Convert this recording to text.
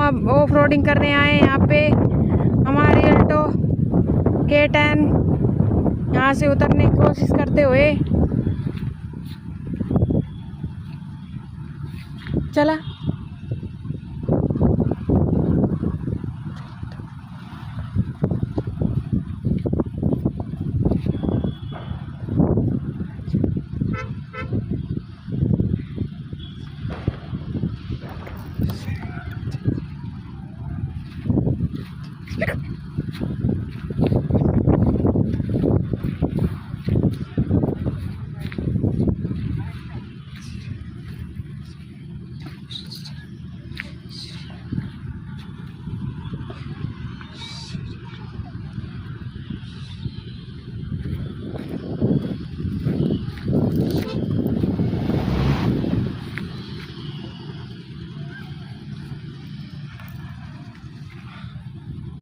अब off roading करने आए हैं यहाँ पे। हमारी अल्टो K10 यहाँ से उतरने की कोशिश करते हुए चला।